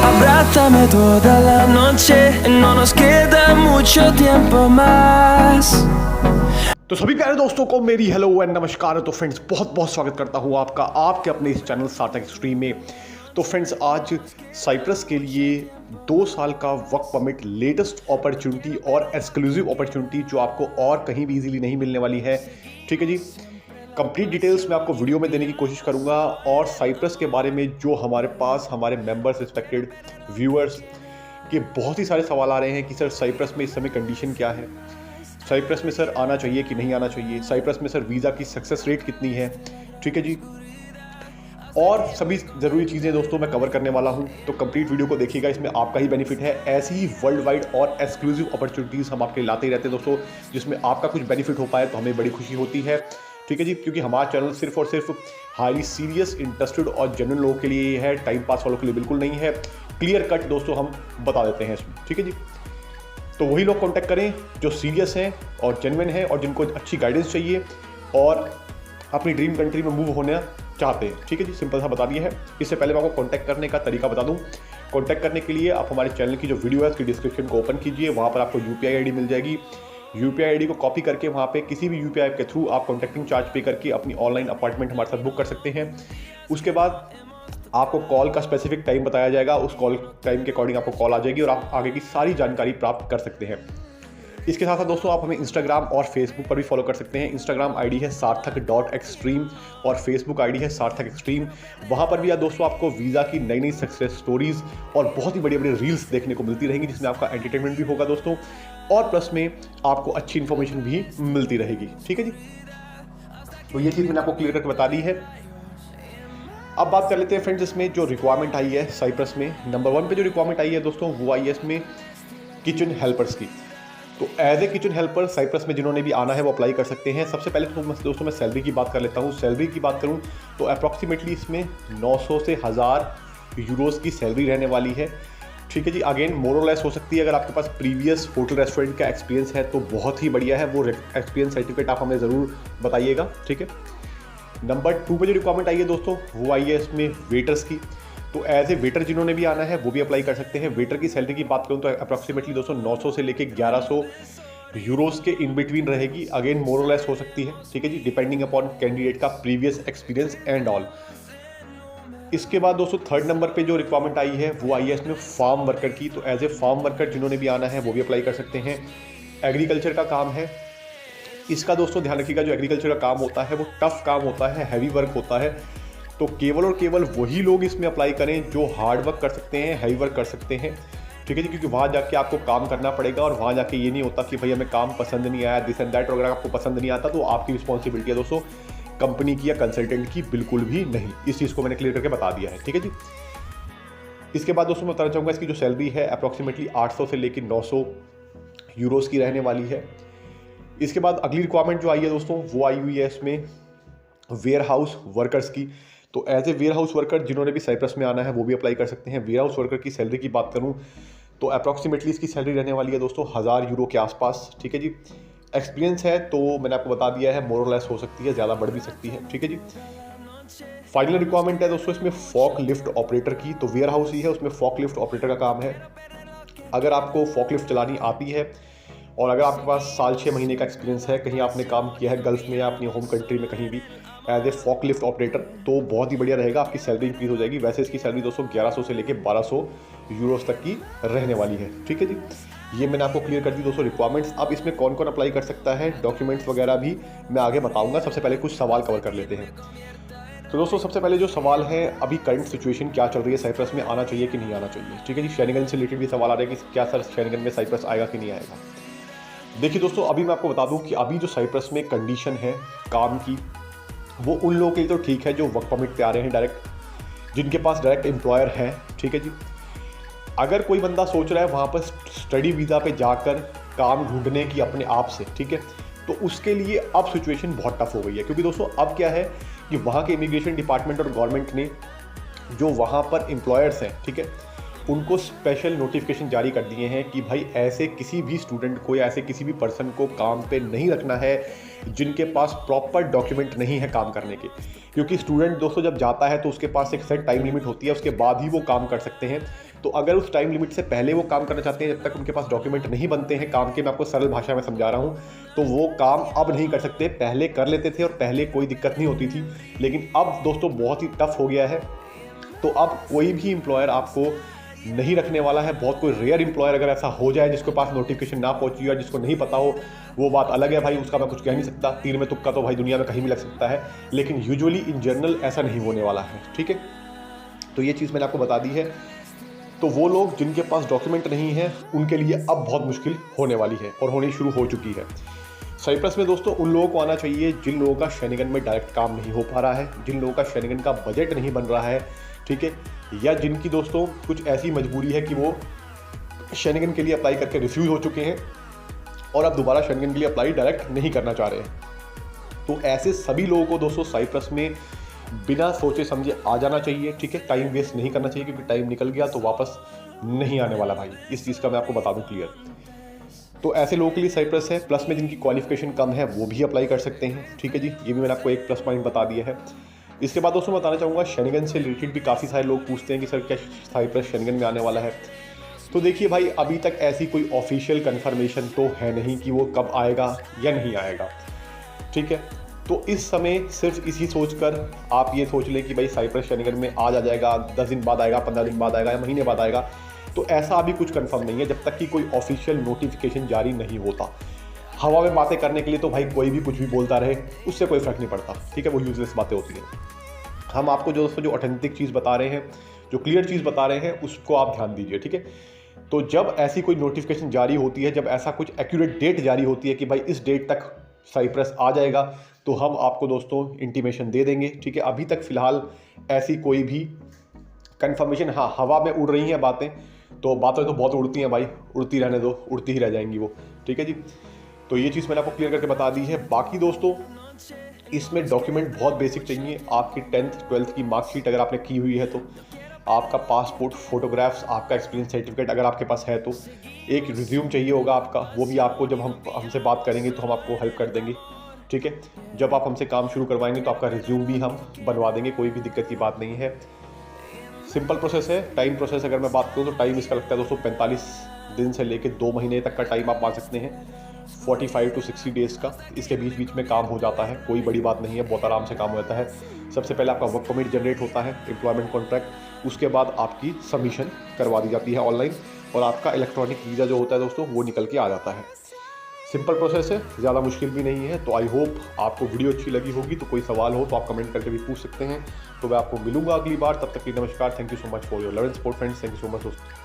Abrázame toda la noche, no nos queda mucho tiempo más. तो सभी प्यारे दोस्तों को मेरी हेलो एंड नमस्कार। तो फ्रेंड्स बहुत बहुत स्वागत करता हूँ आपका आपके अपने इस चैनल सार्थक एक्सट्रीम में। तो फ्रेंड्स आज साइप्रस के लिए 2 साल का वर्क परमिट लेटेस्ट अपॉर्चुनिटी और एक्सक्लूसिव अपॉर्चुनिटी जो आपको और कहीं भी इजीली नहीं मिलने वाली है। ठीक है जी, कंप्लीट डिटेल्स मैं आपको वीडियो में देने की कोशिश करूंगा और साइप्रस के बारे में जो हमारे पास हमारे मेंबर्स रिस्पेक्टेड व्यूअर्स के बहुत ही सारे सवाल आ रहे हैं कि सर साइप्रस में इस समय कंडीशन क्या है, साइप्रस में सर आना चाहिए कि नहीं आना चाहिए, साइप्रस में सर वीज़ा की सक्सेस रेट कितनी है। ठीक है जी, और सभी ज़रूरी चीज़ें दोस्तों मैं कवर करने वाला हूं, तो कंप्लीट वीडियो को देखिएगा, इसमें आपका ही बेनिफिट है। ऐसी ही वर्ल्ड वाइड और एक्सक्लूसिव अपॉर्चुनिटीज़ हम आपके लाते ही रहते हैं दोस्तों, जिसमें आपका कुछ बेनिफिट हो पाए तो हमें बड़ी खुशी होती है। ठीक है जी, क्योंकि हमारा चैनल सिर्फ और सिर्फ हाईली सीरियस, इंटरेस्टेड और जेन्युइन लोगों के लिए है, टाइम पास वालों के लिए बिल्कुल नहीं है। क्लियर कट दोस्तों हम बता देते हैं इसमें। ठीक है जी, तो वही लोग कांटेक्ट करें जो सीरियस हैं और जेन्युइन हैं और जिनको अच्छी गाइडेंस चाहिए और अपनी ड्रीम कंट्री में मूव होना चाहते हैं। ठीक है जी, सिंपल सा बता दिया है। इससे पहले मैं आपको कांटेक्ट करने का तरीका बता दूं। कांटेक्ट करने के लिए आप हमारे चैनल की जो वीडियो है उसकी डिस्क्रिप्शन को ओपन कीजिए, वहाँ पर आपको यूपीआई आईडी मिल जाएगी। यूपीआई आईडी को कॉपी करके वहाँ पे किसी भी यूपीआई के थ्रू आप कॉन्टैक्टिंग चार्ज पे करके अपनी ऑनलाइन अपॉइंटमेंट हमारे साथ बुक कर सकते हैं। उसके बाद आपको कॉल का स्पेसिफिक टाइम बताया जाएगा, उस कॉल टाइम के अकॉर्डिंग आपको कॉल आ जाएगी और आप आगे की सारी जानकारी प्राप्त कर सकते हैं। इसके साथ साथ दोस्तों आप हमें इंस्टाग्राम और फेसबुक पर भी फॉलो कर सकते हैं। इंस्टाग्राम आईडी है सार्थक.एक्सट्रीम और फेसबुक आईडी है सार्थक एक्सट्रीम। वहाँ पर भी दोस्तों आपको वीज़ा की नई नई सक्सेस स्टोरीज़ और बहुत ही बड़ी बड़ी रील्स देखने को मिलती रहेंगी, जिसमें आपका एंटरटेनमेंट भी होगा दोस्तों, और प्लस में आपको अच्छी इन्फॉर्मेशन भी मिलती रहेगी। ठीक है जी, तो ये चीज़ मैंने आपको क्लियर करके बता दी है। अब बात कर लेते हैं फ्रेंड्स, इसमें जो रिक्वायरमेंट आई है साइप्रस में, नंबर 1 पे जो रिक्वायरमेंट आई है दोस्तों वो आई है इसमें किचन हेल्पर्स की। तो as a kitchen helper Cyprus में जिन्होंने भी आना है वो अप्लाई कर सकते हैं। सबसे पहले तो दोस्तों मैं सैलरी की बात कर लेता हूँ। सैलरी की बात करूँ तो अप्रॉक्सीमेटली इसमें 900 से 1000 यूरोज़ की सैलरी रहने वाली है। ठीक है जी, अगेन मोर और लेस हो सकती है। अगर आपके पास प्रीवियस होटल रेस्टोरेंट का एक्सपीरियंस है तो बहुत ही बढ़िया है, वो एक्सपीरियंस सर्टिफिकेट आप हमें ज़रूर बताइएगा। ठीक है, नंबर 2 पे जो रिक्वायरमेंट आई है दोस्तों वो आई है इसमें वेटर्स की। तो एज ए वेटर जिन्होंने भी आना है वो भी अप्लाई कर सकते हैं। वेटर की सैलरी की बात करूँ तो अप्रॉक्सीमेटली दोस्तों 900 से लेके 1100 यूरोज़ के इन बिटवीन रहेगी। अगेन मोर और लेस हो सकती है। ठीक है जी, डिपेंडिंग अपॉन कैंडिडेट का प्रीवियस एक्सपीरियंस एंड ऑल। इसके बाद दोस्तों 3rd नंबर पे जो रिक्वायरमेंट आई है वो आई है इसमें फार्म वर्कर की। तो एज ए फार्म वर्कर जिन्होंने भी आना है वो भी अप्लाई कर सकते हैं। एग्रीकल्चर का काम है इसका दोस्तों, ध्यान रखिएगा, जो एग्रीकल्चर का काम होता है वो टफ काम होता है, हैवी वर्क होता है। तो केवल और केवल वही लोग इसमें अप्लाई करें जो हार्ड वर्क कर सकते हैं, हैवी वर्क कर सकते हैं। ठीक है जी, क्योंकि वहाँ जाके आपको काम करना पड़ेगा और वहाँ जाके ये नहीं होता कि भाई हमें काम पसंद नहीं आया, दिस एंड दैट। और अगर आपको पसंद नहीं आता तो आपकी रिस्पॉन्सिबिलिटी है दोस्तों, कंपनी की या कंसल्टेंट की बिल्कुल भी नहीं। इस चीज़ को मैंने क्लियर करके बता दिया है। ठीक है जी, इसके बाद दोस्तों मैं बताना चाहूँगा इसकी जो सैलरी है अप्रॉक्सीमेटली 800 से लेकर 900 यूरोज़ की रहने वाली है। इसके बाद अगली रिक्वायरमेंट जो आई है दोस्तों वो आई हुई है इसमें वेयर हाउस वर्कर्स की। तो as a warehouse worker जिन्होंने भी साइप्रस में आना है वो भी अप्लाई कर सकते हैं। वेयर हाउस वर्कर की सैलरी की बात करूं तो अप्रॉक्सीमेटली इसकी सैलरी रहने वाली है दोस्तों 1000 यूरो के आसपास। ठीक है जी, एक्सपीरियंस है तो मैंने आपको बता दिया है, मोर और लेस हो सकती है, ज़्यादा बढ़ भी सकती है। ठीक है जी, फाइनल रिक्वायरमेंट है दोस्तों इसमें फॉक लिफ्ट ऑपरेटर की। तो वेयर हाउस ही है, उसमें फॉक लिफ्ट ऑपरेटर का काम है। अगर आपको फॉक लिफ्ट चलानी आती है और अगर आपके पास साल 6 महीने का एक्सपीरियंस है, कहीं आपने काम किया है गल्फ में या अपनी होम कंट्री में कहीं भी as a forklift operator, तो बहुत ही बढ़िया रहेगा, आपकी सैलरी इंक्रीज हो जाएगी। वैसे इसकी सैलरी दोस्तों 1100 से लेकर 1200 यूरोज़ तक की रहने वाली है। ठीक है जी, ये मैंने आपको क्लियर कर दी दोस्तों रिक्वायरमेंट्स। अब इसमें कौन कौन अप्लाई कर सकता है, डॉक्यूमेंट्स वगैरह भी मैं आगे बताऊँगा। सबसे पहले कुछ सवाल कवर कर लेते हैं। तो दोस्तों सबसे पहले जो सवाल है, अभी करंट सिचुएशन क्या चल रही है, साइप्रस में आना चाहिए कि नहीं आना चाहिए। ठीक है जी, शेनिगन से रिलेटेड भी सवाल आ रहा है कि क्या सर शेनिगन में साइप्रस आएगा कि नहीं आएगा। देखिए दोस्तों, अभी मैं आपको बता दूं कि अभी जो साइप्रस में कंडीशन है काम की, वो उन लोगों के लिए तो ठीक है जो वर्क परमिट पे आ रहे हैं डायरेक्ट, जिनके पास डायरेक्ट एम्प्लॉयर है। ठीक है जी, अगर कोई बंदा सोच रहा है वहाँ पर स्टडी वीज़ा पे जाकर काम ढूंढने की अपने आप से, ठीक है, तो उसके लिए अब सिचुएशन बहुत टफ हो गई है। क्योंकि दोस्तों अब क्या है कि वहाँ के इमिग्रेशन डिपार्टमेंट और गवर्नमेंट ने जो वहाँ पर एम्प्लॉयर्स हैं, ठीक है, उनको स्पेशल नोटिफिकेशन जारी कर दिए हैं कि भाई ऐसे किसी भी स्टूडेंट को या ऐसे किसी भी पर्सन को काम पे नहीं रखना है जिनके पास प्रॉपर डॉक्यूमेंट नहीं है काम करने के। क्योंकि स्टूडेंट दोस्तों जब जाता है तो उसके पास एक सेट टाइम लिमिट होती है, उसके बाद ही वो काम कर सकते हैं। तो अगर उस टाइम लिमिट से पहले वो काम करना चाहते हैं, जब तक उनके पास डॉक्यूमेंट नहीं बनते हैं काम के, मैं आपको सरल भाषा में समझा रहा हूँ, तो वो काम अब नहीं कर सकते। पहले कर लेते थे और पहले कोई दिक्कत नहीं होती थी, लेकिन अब दोस्तों बहुत ही टफ हो गया है। तो अब कोई भी एम्प्लॉयर आपको नहीं रखने वाला है। बहुत कोई रेयर एम्प्लॉयर अगर ऐसा हो जाए जिसके पास नोटिफिकेशन ना पहुंची हो, जिसको नहीं पता हो, वो बात अलग है भाई, उसका मैं कुछ कह नहीं सकता। तीर में तुक्का तो भाई दुनिया में कहीं भी लग सकता है, लेकिन यूजुअली इन जनरल ऐसा नहीं होने वाला है, ठीक है। तो ये चीज़ मैंने आपको बता दी है। तो वो लोग जिनके पास डॉक्यूमेंट नहीं है उनके लिए अब बहुत मुश्किल होने वाली है और होनी शुरू हो चुकी है। साइप्रस में दोस्तों उन लोगों को आना चाहिए जिन लोगों का शेनिगन में डायरेक्ट काम नहीं हो पा रहा है, जिन लोगों का शेनिगन का बजट नहीं बन रहा है, ठीक है, या जिनकी दोस्तों कुछ ऐसी मजबूरी है कि वो शेनिगन के लिए अप्लाई करके रिफ्यूज़ हो चुके हैं और अब दोबारा शेनिगन के लिए अप्लाई डायरेक्ट नहीं करना चाह रहे हैं। तो ऐसे सभी लोगों को दोस्तों साइप्रस में बिना सोचे समझे आ जाना चाहिए, ठीक है। टाइम वेस्ट नहीं करना चाहिए, क्योंकि टाइम निकल गया तो वापस नहीं आने वाला भाई, इस चीज़ का मैं आपको बता दूं क्लियर। तो ऐसे लोगों के लिए साइप्रस है। प्लस में जिनकी क्वालिफिकेशन कम है वो भी अप्लाई कर सकते हैं, ठीक है जी। ये भी मैंने आपको एक प्लस पॉइंट बता दिया है। इसके बाद दोस्तों बताना चाहूँगा शेनिगन से रिलेटेड भी काफ़ी सारे लोग पूछते हैं कि सर क्या साइप्रस शेनिगन में आने वाला है। तो देखिए भाई, अभी तक ऐसी कोई ऑफिशियल कन्फर्मेशन तो है नहीं कि वो कब आएगा या नहीं आएगा, ठीक है। तो इस समय सिर्फ इसी सोचकर आप ये सोच लें कि भाई साइप्रस शेनिगन में आज आ जाएगा, 10 दिन बाद आएगा, 15 दिन बाद आएगा या महीने बाद आएगा, तो ऐसा अभी कुछ कंफर्म नहीं है जब तक कि कोई ऑफिशियल नोटिफिकेशन जारी नहीं होता। हवा में बातें करने के लिए तो भाई कोई भी कुछ भी बोलता रहे, उससे कोई फर्क नहीं पड़ता, ठीक है, वो यूजलेस बातें होती हैं। हम आपको जो ऑथेंटिक चीज़ बता रहे हैं, जो क्लियर चीज़ बता रहे हैं, उसको आप ध्यान दीजिए, ठीक है। तो जब ऐसी कोई नोटिफिकेशन जारी होती है, जब ऐसा कुछ एक्यूरेट डेट जारी होती है कि भाई इस डेट तक साइप्रस आ जाएगा, तो हम आपको दोस्तों इंटीमेशन दे देंगे, ठीक है। अभी तक फ़िलहाल ऐसी कोई भी कंफर्मेशन, हाँ हवा में उड़ रही हैं बातें, तो बातें तो बहुत उड़ती हैं भाई, उड़ती रहने दो, उड़ती ही रह जाएंगी वो, ठीक है जी। तो ये चीज़ मैंने आपको क्लियर करके बता दी है। बाकी दोस्तों इसमें डॉक्यूमेंट बहुत बेसिक चाहिए। आपकी 10th 12th की मार्कशीट अगर आपने की हुई है तो, आपका पासपोर्ट, फोटोग्राफ्स, आपका एक्सपीरियंस सर्टिफिकेट अगर आपके पास है तो, एक रिज्यूम चाहिए होगा आपका, वो भी आपको जब हम हमसे बात करेंगे तो हम आपको हेल्प कर देंगे, ठीक है। जब आप हमसे काम शुरू करवाएंगे तो आपका रिज्यूम भी हम बनवा देंगे, कोई भी दिक्कत की बात नहीं है। सिंपल प्रोसेस है। टाइम प्रोसेस अगर मैं बात करूँ तो टाइम इसका लगता है दोस्तों 45 दिन से लेकर 2 महीने तक का टाइम आप मान सकते हैं, 45 to 60 डेज़ का। इसके बीच बीच में काम हो जाता है, कोई बड़ी बात नहीं है, बहुत आराम से काम हो जाता है। सबसे पहले आपका वर्क परमिट जनरेट होता है, एम्प्लॉयमेंट कॉन्ट्रैक्ट, उसके बाद आपकी सबमिशन करवा दी जाती है ऑनलाइन, और आपका इलेक्ट्रॉनिक वीज़ा जो होता है दोस्तों वो निकल के आ जाता है। सिंपल प्रोसेस है, ज़्यादा मुश्किल भी नहीं है। तो आई होप आपको वीडियो अच्छी लगी होगी। तो कोई सवाल हो तो आप कमेंट करके भी पूछ सकते हैं। तो मैं आपको मिलूंगा अगली बार, तब तक के लिए नमस्कार। Thank you so much for your love and support friends. Thank you so much दोस्तों।